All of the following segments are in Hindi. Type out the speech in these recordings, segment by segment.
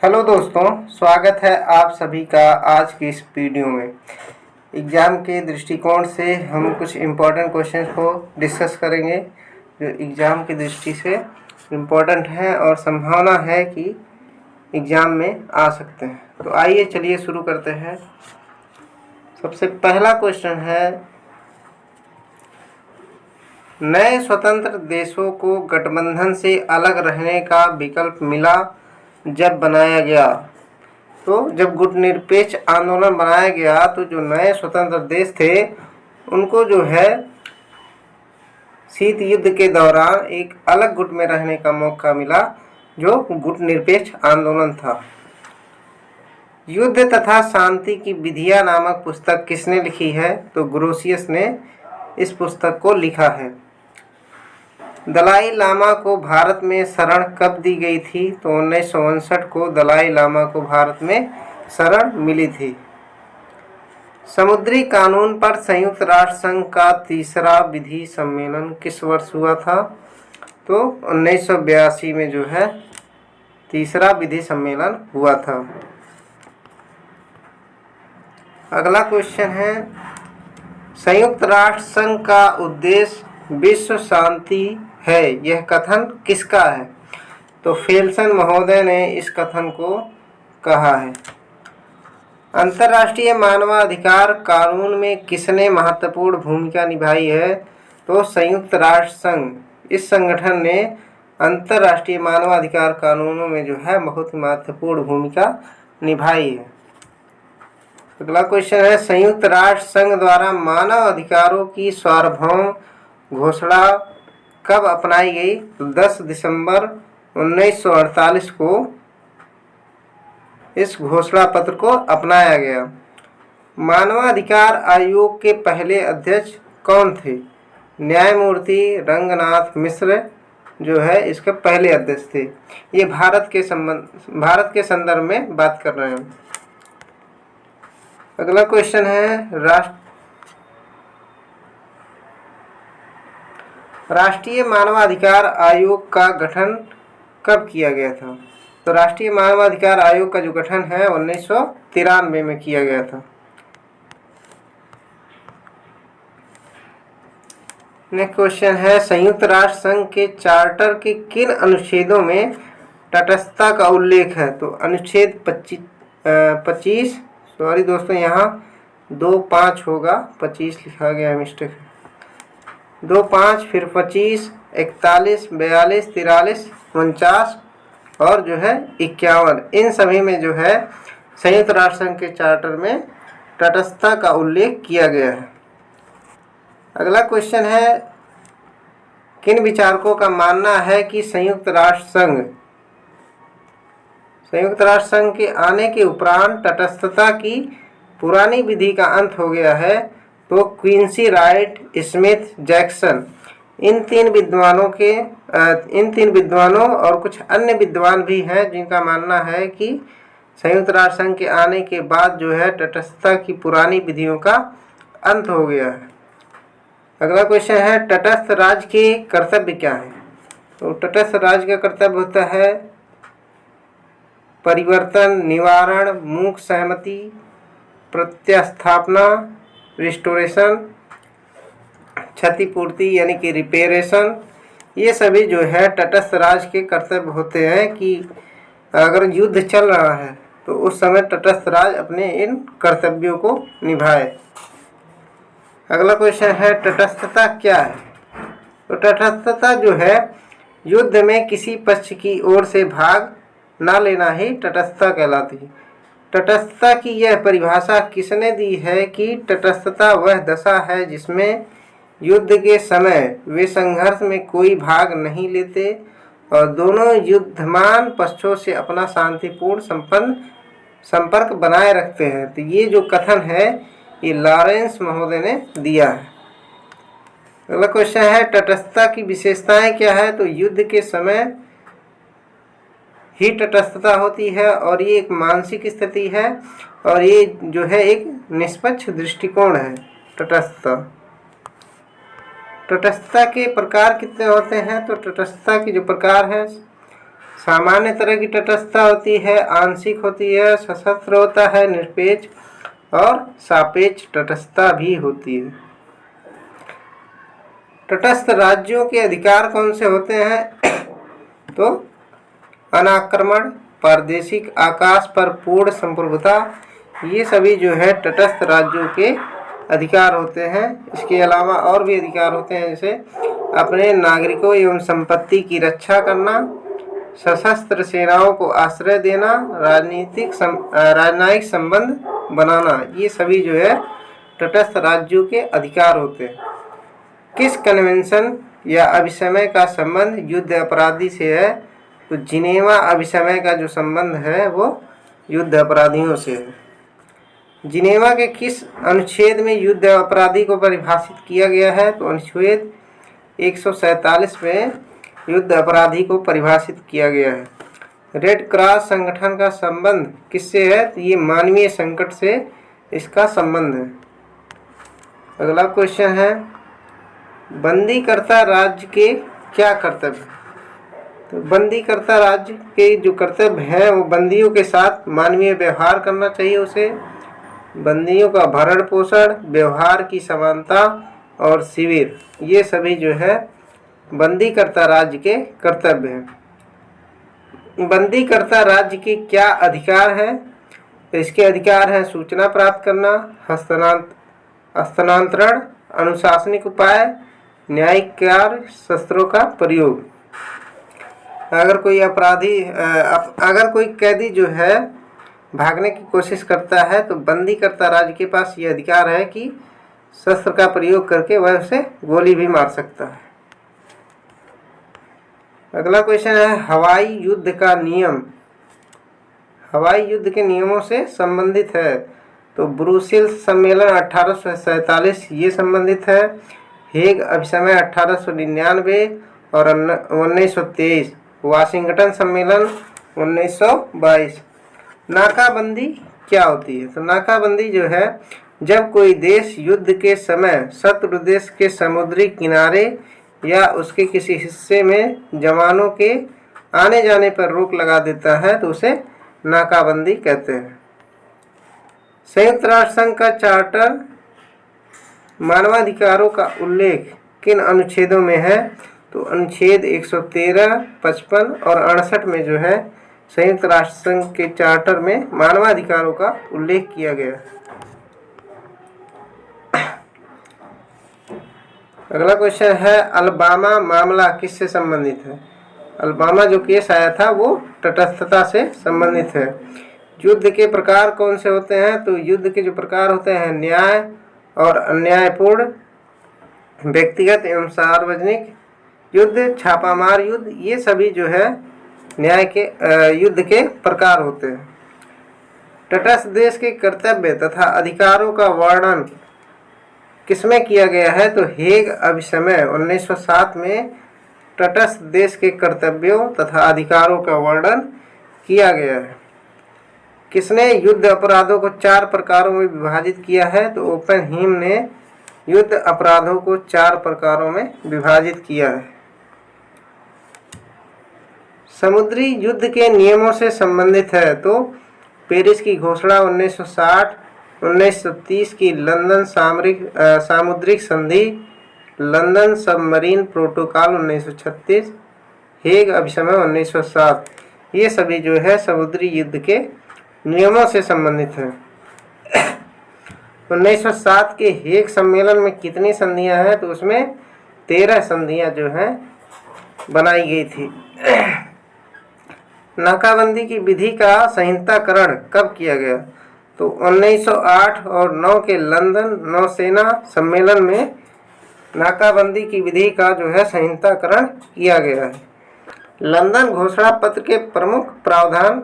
हेलो दोस्तों, स्वागत है आप सभी का आज की इस वीडियो में। एग्ज़ाम के दृष्टिकोण से हम कुछ इम्पोर्टेंट क्वेश्चंस को डिस्कस करेंगे जो एग्ज़ाम की दृष्टि से इम्पोर्टेंट है और संभावना है कि एग्ज़ाम में आ सकते हैं। तो आइए चलिए शुरू करते हैं। सबसे पहला क्वेश्चन है, नए स्वतंत्र देशों को गठबंधन से अलग रहने का विकल्प मिला जब बनाया गया। तो जब गुटनिरपेक्ष आंदोलन बनाया गया तो जो नए स्वतंत्र देश थे उनको जो है शीत युद्ध के दौरान एक अलग गुट में रहने का मौका मिला, जो गुटनिरपेक्ष आंदोलन था। युद्ध तथा शांति की विधियां नामक पुस्तक किसने लिखी है? तो ग्रोसियस ने इस पुस्तक को लिखा है। दलाई लामा को भारत में शरण कब दी गई थी? तो 1959 को दलाई लामा को भारत में शरण मिली थी। समुद्री कानून पर संयुक्त राष्ट्र संघ का तीसरा विधि सम्मेलन किस वर्ष हुआ था? तो 1982 में जो है तीसरा विधि सम्मेलन हुआ था। अगला क्वेश्चन है, संयुक्त राष्ट्र संघ का उद्देश्य विश्व शांति है, यह कथन किसका है? तो फेल्सन महोदय ने इस कथन को कहा है। अंतर्राष्ट्रीय मानवाधिकार कानून में किसने महत्वपूर्ण भूमिका निभाई है? तो संयुक्त राष्ट्र संघ। इस संगठन ने अंतर्राष्ट्रीय मानवाधिकार कानूनों में जो है बहुत महत्वपूर्ण भूमिका निभाई है। अगला क्वेश्चन है, संयुक्त राष्ट्र संघ द्वारा मानव अधिकारों की सार्वभौम घोषणा कब अपनाई गई? तो 10 दिसंबर 1948 को इस घोषणा पत्र को अपनाया गया। मानवाधिकार आयोग के पहले अध्यक्ष कौन थे? न्यायमूर्ति रंगनाथ मिश्र जो है इसके पहले अध्यक्ष थे। ये भारत के संदर्भ में बात कर रहे हैं। अगला क्वेश्चन है, राष्ट्रीय मानवाधिकार आयोग का गठन कब किया गया था? तो राष्ट्रीय मानवाधिकार आयोग का जो गठन है 1993 में किया गया था। नेक्स्ट क्वेश्चन है, संयुक्त राष्ट्र संघ के चार्टर के किन अनुच्छेदों में तटस्थता का उल्लेख है? तो अनुच्छेद 25 सॉरी दोस्तों, यहाँ 2.5 होगा, 25 लिखा गया, मिस्टेक है। 2.5 फिर 25, 41, 42, 43, 49 और जो है 51, इन सभी में जो है संयुक्त राष्ट्र संघ के चार्टर में तटस्थता का उल्लेख किया गया है। अगला क्वेश्चन है, किन विचारकों का मानना है कि संयुक्त राष्ट्र संघ के आने के उपरांत तटस्थता की पुरानी विधि का अंत हो गया है? तो क्विंसी, राइट, स्मिथ, जैक्सन, इन तीन विद्वानों और कुछ अन्य विद्वान भी हैं जिनका मानना है कि संयुक्त राष्ट्र संघ के आने के बाद जो है तटस्थता की पुरानी विधियों का अंत हो गया है। अगला क्वेश्चन है, तटस्थ राज्य के कर्तव्य क्या है? तो तटस्थ राज्य का कर्तव्य होता है परिवर्तन, निवारण, मूक सहमति, प्रत्यास्थापना, रिस्टोरेशन, क्षतिपूर्ति यानी कि रिपेरेशन। ये सभी जो है तटस्थ राज्य के कर्तव्य होते हैं कि अगर युद्ध चल रहा है तो उस समय तटस्थ राज्य अपने इन कर्तव्यों को निभाए। अगला क्वेश्चन है, तटस्थता क्या है? तो तटस्थता जो है युद्ध में किसी पक्ष की ओर से भाग ना लेना ही तटस्थता कहलाती है। तटस्थता की यह परिभाषा किसने दी है कि तटस्थता वह दशा है जिसमें युद्ध के समय वे संघर्ष में कोई भाग नहीं लेते और दोनों युद्धमान पक्षों से अपना शांतिपूर्ण संपर्क बनाए रखते हैं। तो ये जो कथन है ये लॉरेंस महोदय ने दिया है। अगला क्वेश्चन है, तटस्थता की विशेषताएं क्या है? तो युद्ध के समय ही तटस्थता होती है और ये एक मानसिक स्थिति है और ये जो है एक निष्पक्ष दृष्टिकोण है। तटस्थता के प्रकार कितने होते हैं? तो तटस्थता के जो प्रकार है सामान्य तरह की तटस्थता होती है, आंशिक होती है, सशस्त्र होता है, निरपेक्ष और सापेक्ष तटस्थता भी होती है। तटस्थ राज्यों के अधिकार कौन से होते हैं? तो अनाक्रमण, प्रादेशिक आकाश पर पूर्ण संप्रभुता, ये सभी जो है तटस्थ राज्यों के अधिकार होते हैं। इसके अलावा और भी अधिकार होते हैं, जैसे अपने नागरिकों एवं संपत्ति की रक्षा करना, सशस्त्र सेनाओं को आश्रय देना, राजनयिक संबंध बनाना, ये सभी जो है तटस्थ राज्यों के अधिकार होते हैं। किस कन्वेंशन या अभिसमय का संबंध युद्ध अपराधी से है? तो जिनेवा अभिसमय का जो संबंध है वो युद्ध अपराधियों से है। जिनेवा के किस अनुच्छेद में युद्ध अपराधी को परिभाषित किया गया है? तो अनुच्छेद 147 में युद्ध अपराधी को परिभाषित किया गया है। रेड क्रॉस संगठन का संबंध किससे है? तो ये मानवीय संकट से इसका संबंध है। अगला क्वेश्चन है, बंदीकर्ता राज्य के क्या कर्तव्य? तो बंदीकर्ता राज्य के जो कर्तव्य हैं वो बंदियों के साथ मानवीय व्यवहार करना चाहिए उसे, बंदियों का भरण पोषण, व्यवहार की समानता और शिविर, ये सभी जो है बंदीकर्ता राज्य के कर्तव्य हैं। बंदीकर्ता राज्य के क्या अधिकार हैं? तो इसके अधिकार हैं सूचना प्राप्त करना, हस्तांतरण, अनुशासनिक उपाय, न्यायिक कार्य, शस्त्रों का प्रयोग। अगर कोई कैदी जो है भागने की कोशिश करता है तो बंदीकर्ता राज्य के पास ये अधिकार है कि शस्त्र का प्रयोग करके वह उसे गोली भी मार सकता है। अगला क्वेश्चन है, हवाई युद्ध का नियम हवाई युद्ध के नियमों से संबंधित है। तो ब्रुसेल्स सम्मेलन 1847 ये संबंधित है, हेग अभिसमय 1899 और 1923, वाशिंगटन सम्मेलन 1922। नाकाबंदी क्या होती है? तो नाकाबंदी जो है, जब कोई देश युद्ध के समय शत्रु देश के समुद्री किनारे या उसके किसी हिस्से में जवानों के आने जाने पर रोक लगा देता है तो उसे नाकाबंदी कहते हैं। संयुक्त राष्ट्र संघ का चार्टर मानवाधिकारों का उल्लेख किन अनुच्छेदों में है? तो अनुच्छेद 113, 55 और 68 में जो है संयुक्त राष्ट्र संघ के चार्टर में मानवाधिकारों का उल्लेख किया गया है। अगला क्वेश्चन है, अलबामा मामला किससे संबंधित है? अलबामा जो केस आया था वो तटस्थता से संबंधित है। युद्ध के प्रकार कौन से होते हैं? तो युद्ध के जो प्रकार होते हैं, न्याय और अन्यायपूर्ण, व्यक्तिगत एवं सार्वजनिक युद्ध, छापामार युद्ध, ये सभी जो है न्याय के युद्ध के प्रकार होते हैं। तटस्थ देश के कर्तव्य तथा अधिकारों का वर्णन किसमें किया गया है? तो हेग अभिसमय 1907 में तटस्थ देश के कर्तव्यों तथा अधिकारों का वर्णन किया गया है। किसने युद्ध अपराधों को 4 प्रकारों में विभाजित किया है? तो ओपनहीम ने युद्ध अपराधों को 4 प्रकारों में विभाजित किया है। समुद्री युद्ध के नियमों से संबंधित है तो पेरिस की घोषणा 1960, 1930 की लंदन सामुद्रिक संधि, लंदन सबमरीन प्रोटोकॉल 1936, हेग अभिसमय 1907, ये सभी जो है समुद्री युद्ध के नियमों से संबंधित है। 1907 के हेग सम्मेलन में कितनी संधियां हैं? तो उसमें 13 संधियां जो हैं बनाई गई थी। नाकाबंदी की विधि का संहिताकरण कब किया गया? तो 1908 और 9 के लंदन नौसेना सम्मेलन में नाकाबंदी की विधि का जो है संहिताकरण किया गया है। लंदन घोषणा पत्र के प्रमुख प्रावधान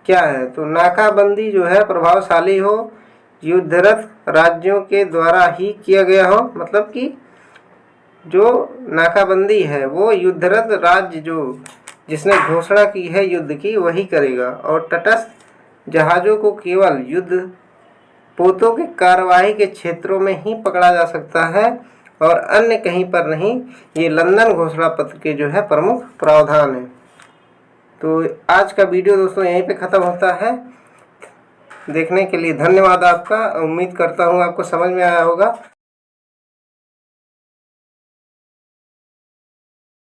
क्या है? तो नाकाबंदी जो है प्रभावशाली हो, युद्धरत राज्यों के द्वारा ही किया गया हो, मतलब कि जो नाकाबंदी है वो युद्धरत राज्य जो जिसने घोषणा की है युद्ध की वही करेगा, और तटस्थ जहाज़ों को केवल युद्ध पोतों के कार्यवाही के क्षेत्रों में ही पकड़ा जा सकता है और अन्य कहीं पर नहीं। ये लंदन घोषणा पत्र के जो है प्रमुख प्रावधान है। तो आज का वीडियो दोस्तों यहीं पे ख़त्म होता है। देखने के लिए धन्यवाद आपका। उम्मीद करता हूँ आपको समझ में आया होगा।